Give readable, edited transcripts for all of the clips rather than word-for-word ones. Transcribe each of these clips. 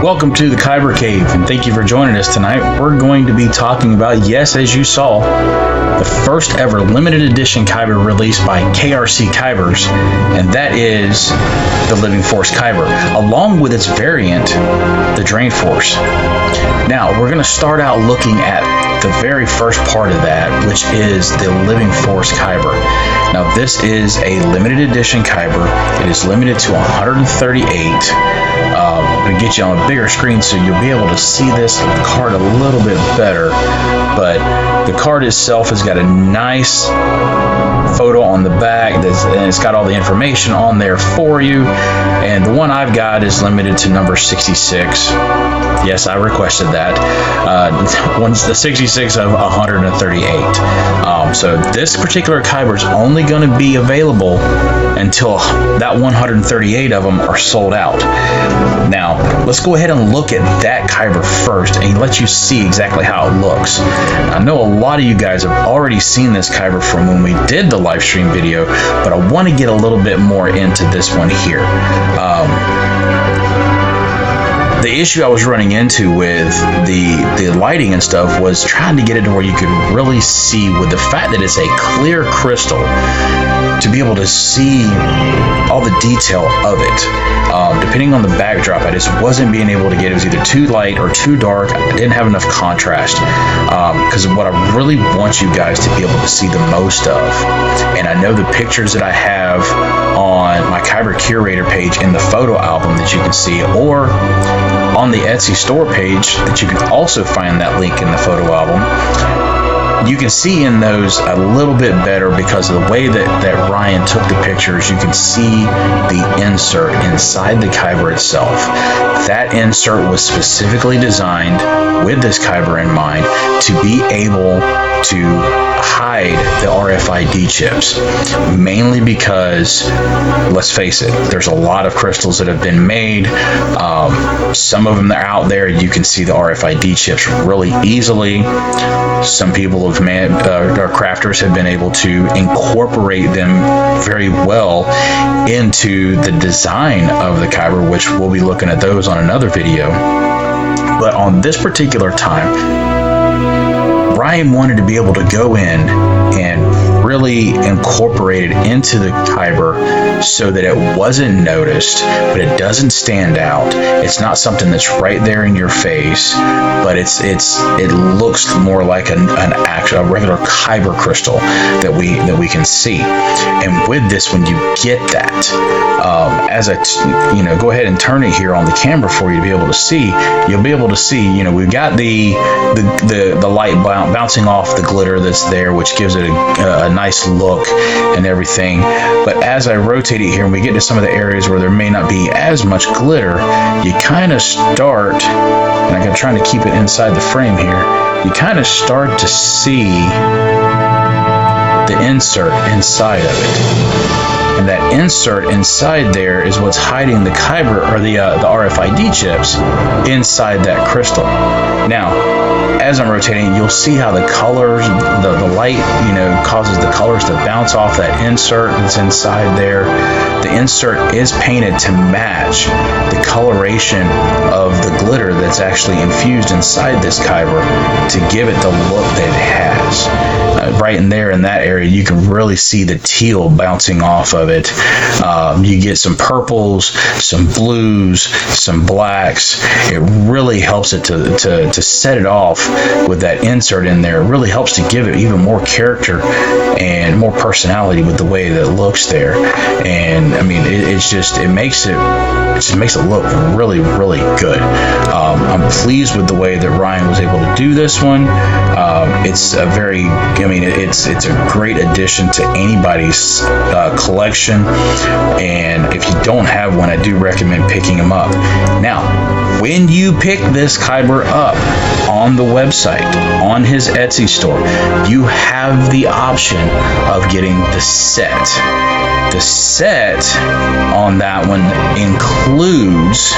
Welcome to the Kyber Cave, and thank you for joining us tonight. We're going to be talking about, yes, as you saw, the first ever limited edition Kyber released by KRC Kybers, and that is the Living Force Kyber, along with its variant, the Drain Force. Now, we're going to start out looking at the very first part of that, which is the Living Force Kyber. Now, this is a limited edition Kyber. It is limited to 138. I'm going to get you on a bigger screen so you'll be able to see this card a little bit better, but the card itself has got a nice photo on the back, and it's got all the information on there for you, and the one I've got is limited to number 66. Yes, I requested that. One's the 66 of 138. So this particular Kyber is only going to be available until that 138 of them are sold out. Now, let's go ahead and look at that Kyber first and let you see exactly how it looks. I know a lot of you guys have already seen this Kyber from when we did the live stream video, but I want to get a little bit more into this one here. The issue I was running into with the lighting and stuff was trying to get it to where you could really see, with the fact that it's a clear crystal, to be able to see all the detail of it. Depending on the backdrop, I just wasn't being able to get it. It was either too light or too dark. I didn't have enough contrast, because what I really want you guys to be able to see the most of, and I know the pictures that I have on my Kyber Curator page in the photo album that you can see, or on the Etsy store page that you can also find that link in the photo album, you can see in those a little bit better because of the way that Ryan took the pictures. You can see the insert inside the Kyber itself. That insert was specifically designed with this Kyber in mind to be able to hide the RFID chips, mainly because, let's face it, there's a lot of crystals that have been made. Some of them that are out there, you can see the RFID chips really easily. Some people have our crafters have been able to incorporate them very well into the design of the Kyber, which we'll be looking at those on another video. But on this particular time, Ryan wanted to be able to go in and really incorporate it into the Kyber so that it wasn't noticed, but it doesn't stand out. It's not something that's right there in your face, but it looks more like a regular Kyber crystal that we can see. And with this, when you get that, go ahead and turn it here on the camera for you to be able to see. You'll be able to see. We've got the light bouncing off the glitter that's there, which gives it a nice look and everything. But as I rotate it here and we get to some of the areas where there may not be as much glitter, you kind of start, and I'm trying to keep it inside the frame here, you kind of start to see the insert inside of it. And that insert inside there is what's hiding the Kyber, or the RFID chips inside that crystal. Now, as I'm rotating, you'll see how the colors, the light, causes the colors to bounce off that insert that's inside there. The insert is painted to match the coloration of the glitter that's actually infused inside this Kyber to give it the look that it has. Right in there in that area, you can really see the teal bouncing off of it. You get some purples, some blues, some blacks. It really helps it to set it off with that insert in there. It really helps to give it even more character and more personality with the way that it looks there. And I mean, it makes it look really, really good. I'm pleased with the way that Ryan was able to do this one. It's it's a great addition to anybody's collection, and if you don't have one, I do recommend picking them up. Now, when you pick this Kyber up on the website, on his Etsy store, you have the option of getting the set. The set on that one includes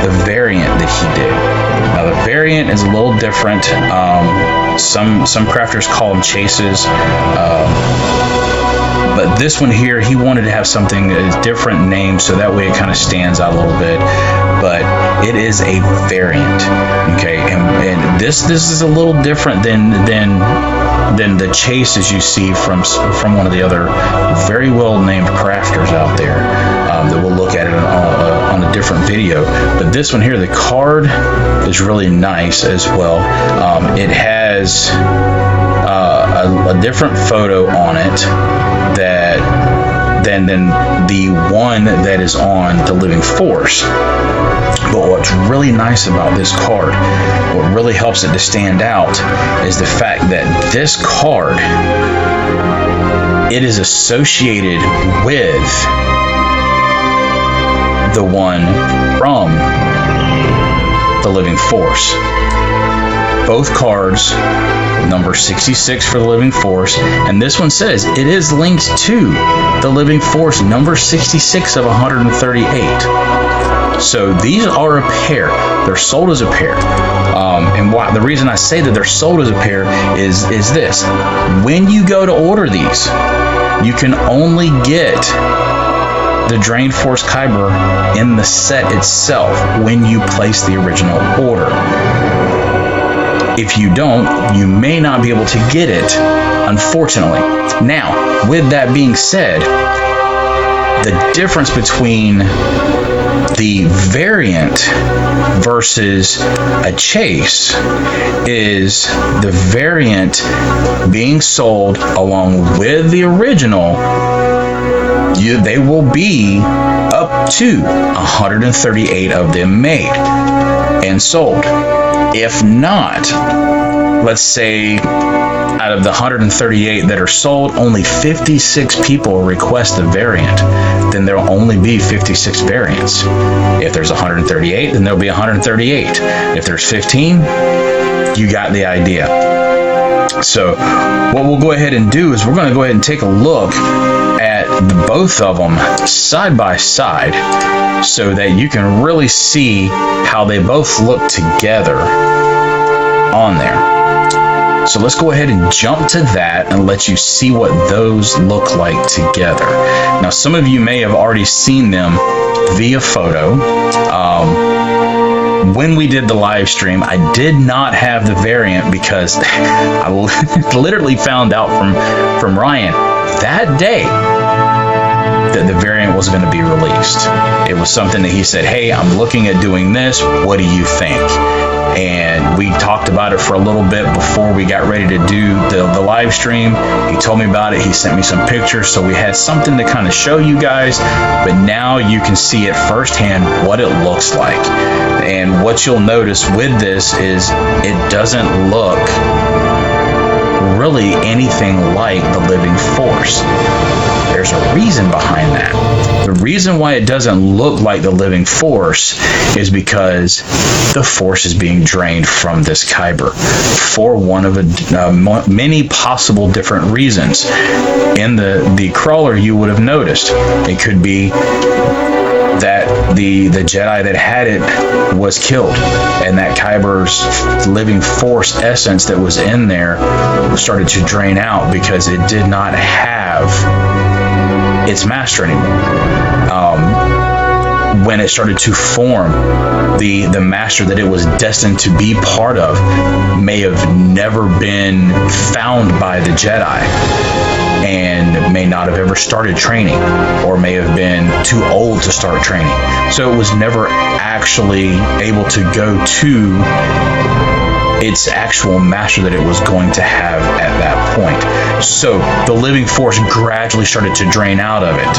the variant that he did. Now the variant is a little different. Some crafters call them chases, but this one here, he wanted to have something, a different name, so that way it kind of stands out a little bit. But It is a variant, okay, and this is a little different than the chases you see from one of the other very well named crafters out there that we'll look at it on a different video. But this one here, the card is really nice as well. It has a different photo on it than the one that is on the Living Force. But what's really nice about this card, what really helps it to stand out, is the fact that this card, it is associated with the one from the Living Force. Both cards, number 66 for the Living Force, and this one says it is linked to the Living Force number 66 of 138. So these are a pair. They're sold as a pair. And why the reason I say that they're sold as a pair is this. When you go to order these, you can only get the Drain Force Kyber in the set itself when you place the original order. If you don't, you may not be able to get it, unfortunately. Now, with that being said, the difference between the variant versus a chase is the variant being sold along with the original. They will be up to 138 of them made and sold. If not, let's say out of the 138 that are sold, only 56 people request the variant, then there'll only be 56 variants. If there's 138, then there'll be 138. If there's 15, you got the idea. So what we'll go ahead and do is we're going to go ahead and take a look at both of them side by side so that you can really see how they both look together on there. So let's go ahead and jump to that and let you see what those look like together. Now, some of you may have already seen them via photo. When we did the live stream, I did not have the variant because I literally found out from Ryan that day that the variant was going to be released. It was something that he said, hey, I'm looking at doing this. What do you think? And we talked about it for a little bit before we got ready to do the live stream. He told me about it. He sent me some pictures, so we had something to kind of show you guys. But now you can see it firsthand what it looks like. And what you'll notice with this is it doesn't look really anything like the Living Force. There's a reason behind that. The reason why it doesn't look like the Living Force is because the Force is being drained from this Kyber for one of many possible different reasons. In the crawler, you would have noticed it could be that the Jedi that had it was killed, and that Kyber's Living Force essence that was in there started to drain out because it did not have its master anymore. When it started to form, the master that it was destined to be part of may have never been found by the Jedi and may not have ever started training, or may have been too old to start training. So it was never actually able to go to its actual master that it was going to have at that point. So the Living Force gradually started to drain out of it.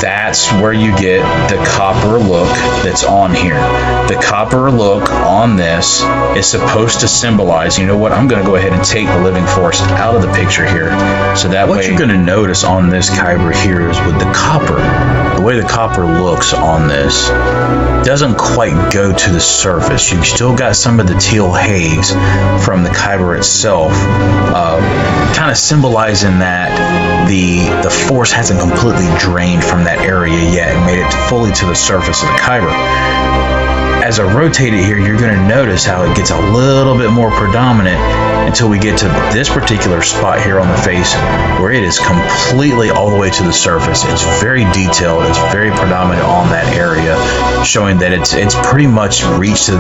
That's where you get the copper look that's on here. The copper look on this is supposed to symbolize, you know what, I'm going to go ahead and take the Living Force out of the picture here. So that what you're going to notice on this Kyber here is with the copper, the way the copper looks on this doesn't quite go to the surface. You've still got some of the teal haze from the Kyber itself, kind of symbolizing that the Force hasn't completely drained from that area yet and made it fully to the surface of the Kyber. As I rotate it here, you're going to notice how it gets a little bit more predominant until we get to this particular spot here on the face, where it is completely all the way to the surface. It's very detailed. It's very predominant on that area, showing that it's pretty much reached the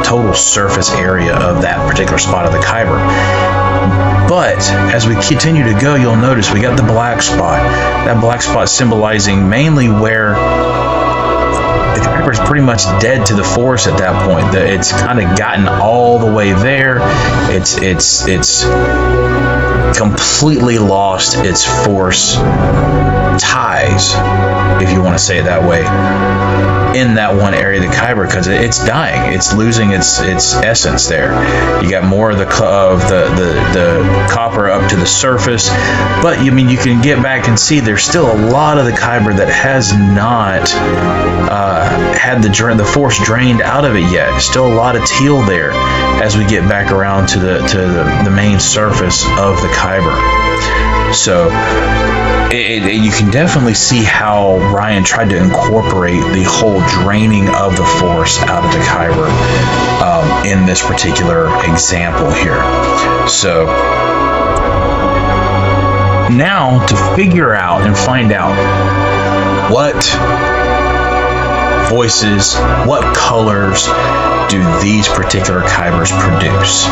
total surface area of that particular spot of the Kyber. But as we continue to go, you'll notice we got the black spot. That black spot symbolizing mainly where the Kyber is pretty much dead to the force at that point. It's kind of gotten all the way there. It's completely lost its force ties, if you want to say it that way, in that one area of the Kyber, because it's dying. It's losing its essence there. You got more of the copper up to the surface, but you can get back and see there's still a lot of the Kyber that has not had the force drained out of it yet. Still a lot of teal there as we get back around to the main surface of the Kyber. So you can definitely see how Ryan tried to incorporate the whole draining of the force out of the Kyber in this particular example here. So now to figure out and find out what voices, what colors do these particular Kybers produce.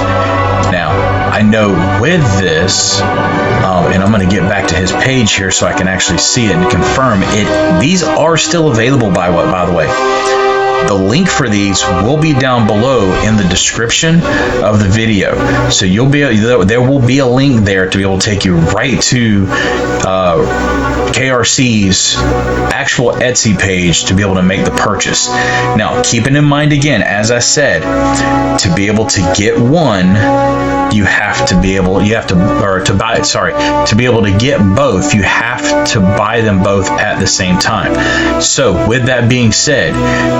Now, I know with this, and I'm going to get back to his page here so I can actually see it and confirm it. These are still available, by the way. The link for these will be down below in the description of the video. So there will be a link there to be able to take you right to KRC's actual Etsy page to be able to make the purchase. Now, keeping in mind again, as I said, to be able to get one, to be able to get both, you have to buy them both at the same time. So with that being said,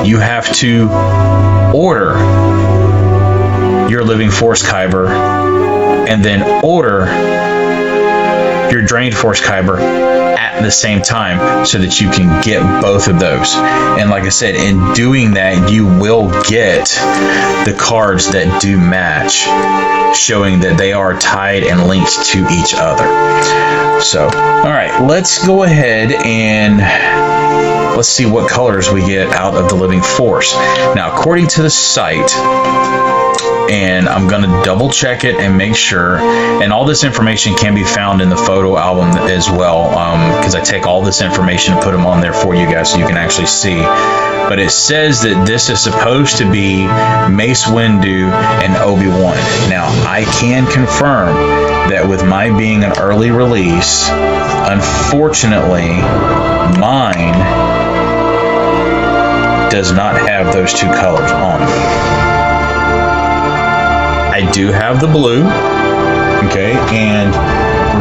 you have to order your Living Force Kyber and then order your Drained Force Kyber at the same time so that you can get both of those. And like I said, in doing that, you will get the cards that do match, showing that they are tied and linked to each other. So, all right, let's go ahead and let's see what colors we get out of the Living Force. Now, according to the site, and I'm going to double check it and make sure, and all this information can be found in the photo album as well, because I take all this information and put them on there for you guys so you can actually see. But it says that this is supposed to be Mace Windu and Obi-Wan. Now, I can confirm that with my being an early release, unfortunately, mine does not have those two colors on it. I do have the blue, okay, and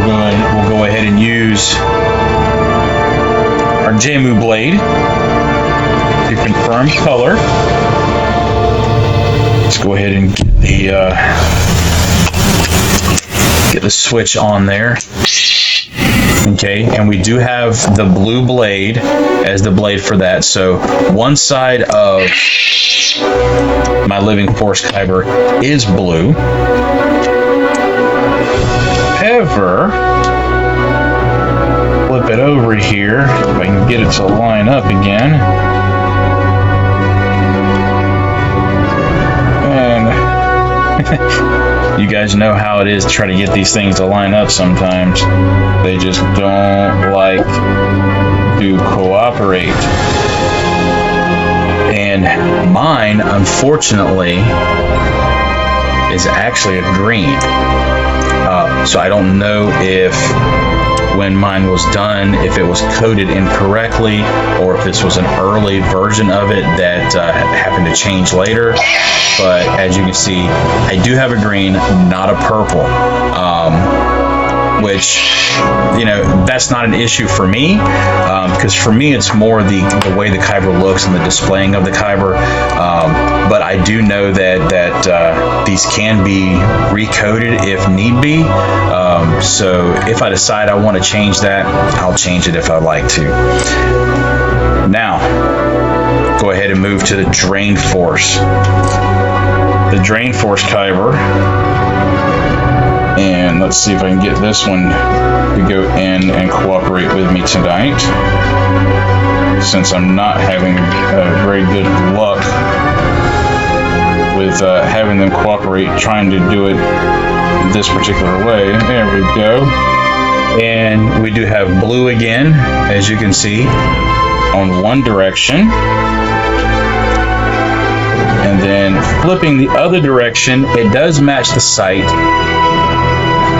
we'll go ahead and use our Jaymoo blade to confirm color. Let's go ahead and get the switch on there. Okay, and we do have the blue blade as the blade for that. So one side of my Living Force Kyber is blue. However, flip it over here if I can get it to line up again. And you guys know how it is to try to get these things to line up sometimes. They just don't like to cooperate. And mine, unfortunately, is actually a green. So I don't know if when mine was done, if it was coded incorrectly, or if this was an early version of it that happened to change later. But as you can see, I do have a green, not a purple. Which, that's not an issue for me, because for me it's more the way the Kyber looks and the displaying of the Kyber. But I do know that these can be recoded if need be. So if I decide I want to change that, I'll change it if I'd like to. Now, go ahead and move to the Drained Force. The Drained Force Kyber And let's see if I can get this one to go in and cooperate with me tonight, since I'm not having very good luck with having them cooperate, trying to do it this particular way. There we go. And we do have blue again, as you can see, on one direction. And then flipping the other direction, it does match the site.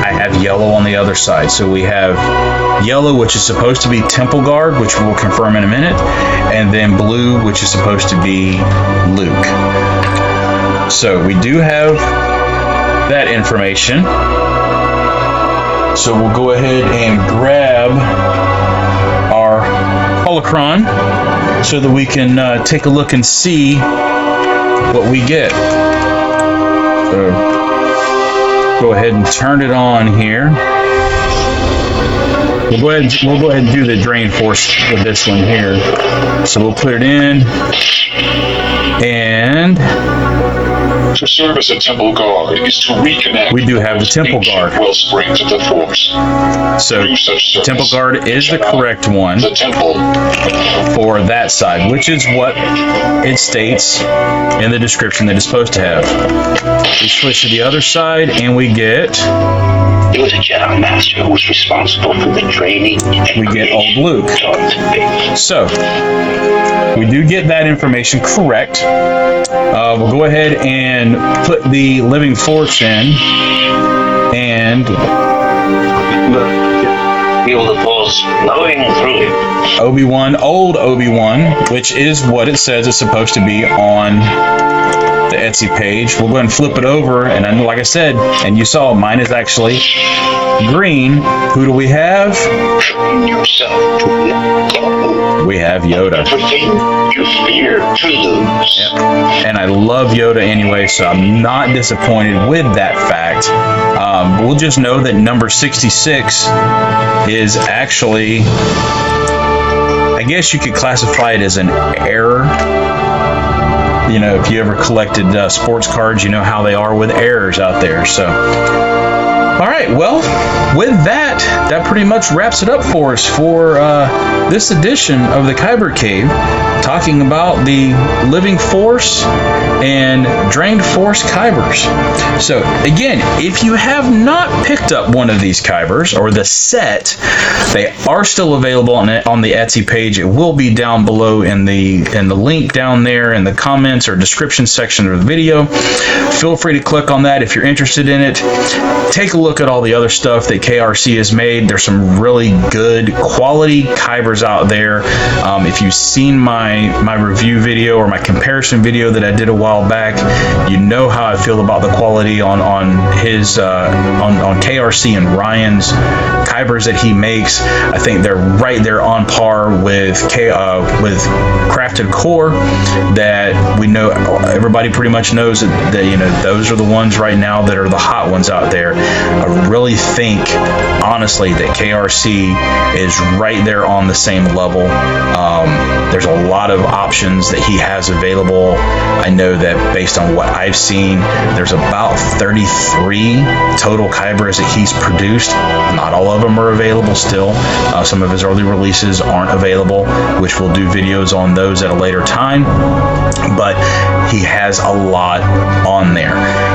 I have yellow on the other side. So we have yellow, which is supposed to be Temple Guard, which we'll confirm in a minute, and then blue, which is supposed to be Luke. So we do have that information. So we'll go ahead and grab our holocron so that we can take a look and see what we get. So go ahead and turn it on here. We'll go ahead and do the drain force with this one here. So we'll put it in, and to serve as a temple guard is to reconnect. We do have the temple guard. Well springs of the force. So temple guard is the correct one the temple for that side, which is what it states in the description that it's supposed to have. We switch to the other side and we get. It was a Jedi Master who was responsible for the training. We get old Luke. So we do get that information correct. We'll go ahead and put the living force in, and feel the force flowing through him. Obi-Wan, old Obi-Wan, which is what it says it's supposed to be on the Etsy page. We'll go ahead and flip it over, and then, like I said, and you saw, mine is actually green. Who do we have? Yourself to let go. We have Yoda. Everything you fear to lose. Yep. And I love Yoda anyway, so I'm not disappointed with that fact. We'll just know that number 66 is actually, I guess you could classify it as an error. You know, if you ever collected sports cards, you know how they are with errors out there. So, all right, well, with that pretty much wraps it up for us for this edition of the Kyber Cave, talking about the Living Force and Drained Force Kybers. So, again, if you have not picked up one of these Kybers, or the set, they are still available on the Etsy page. It will be down below in the link down there in the comments or description section of the video. Feel free to click on that if you're interested in it. Take a look at all the other stuff that KRC has made. There's some really good quality Kybers out there. If you've seen my review video or my comparison video that I did a while back, you know how I feel about the quality on KRC and Ryan's Kybers that he makes. I think they're right there on par with Crafted Core, that we know everybody pretty much knows that you know those are the ones right now that are the hot ones out there. I really think honestly that KRC is right there on the same level. There's a lot of options that he has available. I know that based on what I've seen, there's about 33 total Kybers that he's produced. Not all of them are available still. Some of his early releases aren't available, which we'll do videos on those at a later time. But he has a lot on there.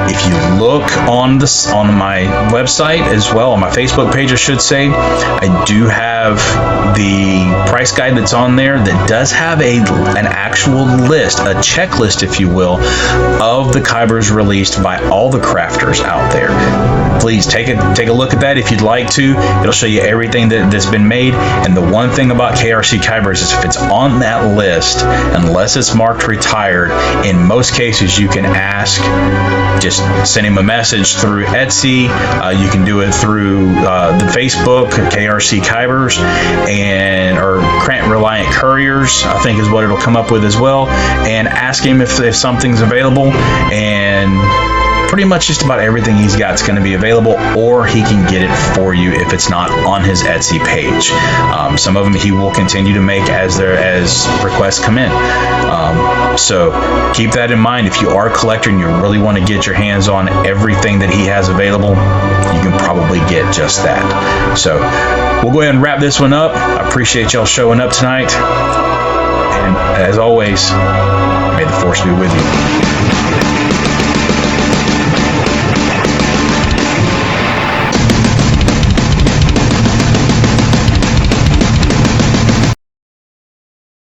If you look on my website as well, on my Facebook page, I should say, I do have the price guide that's on there that does have an actual list, a checklist, if you will, of the Kybers released by all the crafters out there. Please take a look at that if you'd like to. It'll show you everything that's been made. And the one thing about KRC Kybers is if it's on that list, unless it's marked retired, in most cases you can ask, just send him a message through Etsy. You can do it through the Facebook, KRC Kybers, or Grant Reliant Couriers, I think is what it'll come up with as well, and ask him if something's available, and pretty much just about everything he's got is going to be available, or he can get it for you if it's not on his Etsy page. Some of them he will continue to make as requests come in. So keep that in mind. If you are a collector and you really want to get your hands on everything that he has available, you can probably get just that. So we'll go ahead and wrap this one up. I appreciate y'all showing up tonight. And as always, may the force be with you.